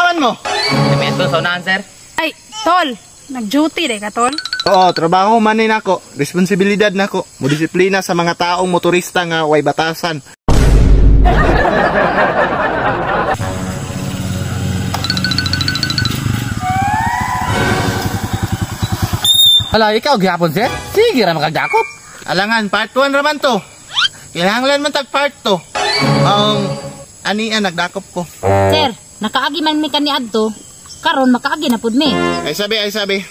Awan mo. Elemento sa unahan, sir. Ay, tol. Nag-duty de ka, tol. Oo, trabaho man ni nako. Responsibilidad nako. Modisiplina sa mga taong motorista nga way batasan. Hala, ikaw gyapon, sir. Sige ra makagdakop. Alangan, part 1 raman to. Kinahanglan man tag part 2. Anian nagdakop ko. Sir, nakaagi man mi kaniadto. Karon makaagi na pud mi. Ay sabi.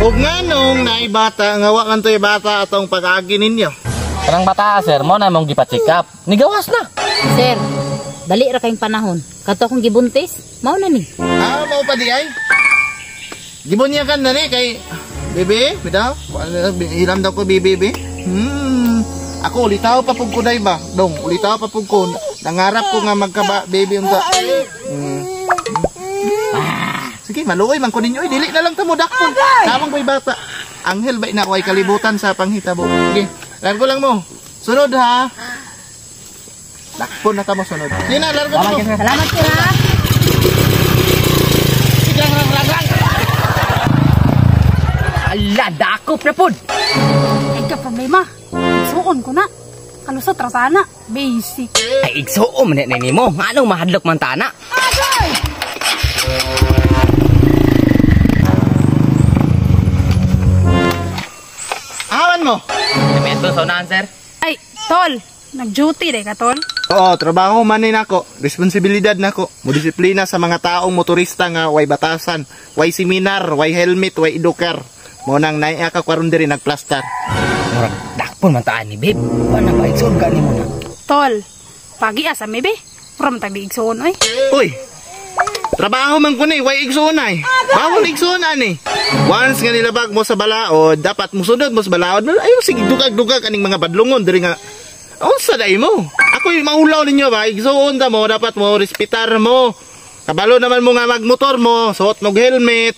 Ug nganong naibata nga wa man toy bata atong pag-agi ninyo. Parang bata, sir, mo na mong gipa-check up. Nigawas na. Sir, dali ra kayong panahon. Kato akong gibuntis, mao na ni. Mao pa di ay. Gibunyakan na ni kay bebe, bitaw. Hiram daw ko bebe. Ako ulitaw pa pug ko day ba? Dong, ulitaw pa pug ko. Nangarap ko nga magkaba baby unta. Sige, maluoy man ko ninyo. Dili na lang ta mo dakpon. Tamang bay bata. Anghel ba na way kalibutan sa panghitabo. Sige, largo lang mo. Sunod ha. Dakpon na ta mo sunod. Sige na, largo mo. Salamat sir ha. Sige lang. Ala, dakop na pud. Ay ka problema. Suon ko na. Kalusot ra sana. Basic. Ay, igsuo man na nimo. Anong mahadlok man tana? Awan mo. Elemento sa unahan, sir. Ay, tol. Nag-duty de ka, tol. Oo, trabaho man ni nako. Responsibilidad nako. Modisiplina sa mga taong motorista nga way batasan, way seminar, way helmet, way edukar. Mo nang naiya ka karon diri nagplastar. Murag dakpon man taan ni babe. Wala ba igsuon ka nimo na? Tol. Pagi asa mi be. From tag diigsoon oy. Uy. Trabaho man ko ni, way igsoon ay. Bawal igsoon ani. Once nga nilabag mo sa balaod, dapat mo sunod mo sa balaod. Ayo sige dugag-dugag kaning mga badlungon diri nga. Unsa day mo? Ako yung maulaw ninyo ba? Igsoon ta mo, dapat mo respetar mo. Kabalo naman mo nga magmotor mo, suot mo helmet.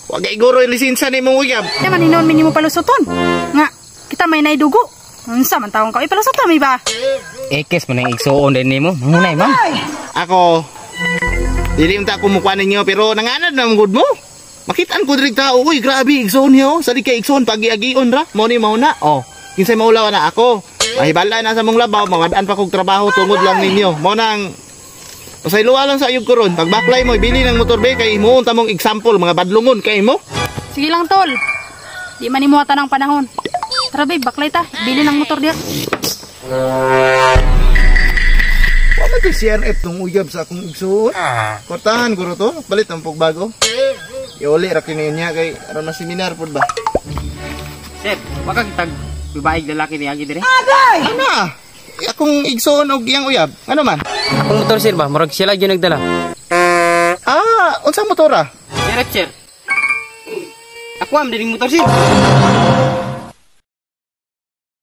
Wag iguro yung lisensya ni mong uyab. Naman hinon mi nimo palusoton. Nga, kita may naidugo. Unsa man taong ka ipalusoton mi ba? Ekes man ang igsuon din nimo. Munay, ma'am. Ako, dili unta ko mukha ninyo, pero nanganad na good mo. Makitaan ko diri tao, uy, grabe, igsoon niyo. Sali kay igsoon, pag-iagion ra. Mo ni mauna, oh. Kinsay maulaw na ako. Mahibala na sa mong labaw, mawadaan pa kong trabaho, tungod lang ninyo. Mo nang, pasayluwa lang sa ayog ko ron. Pag baklay mo, ibili ng motor be, kay muunta mong example, mga badlungon, kay mo. Sige lang, tol. Di man imuwata ng panahon. Tara, babe, baklay ta. Bili ng motor diya. Wala ito CRF nung uyab sa akong igsoon. Kortahan ko ro to, balit ang pagbago. Iuli, rakinin niya kay, aron na seminar po ba? Sir, baka kitag babaeng lalaki ni Agi dire. Ano? Akong igsoon og iyang uyab. Ano man? Akong motor, sir ba? Murag sila gyud nagdala. Unsang motora? Sir. Ako am diring motor, sir.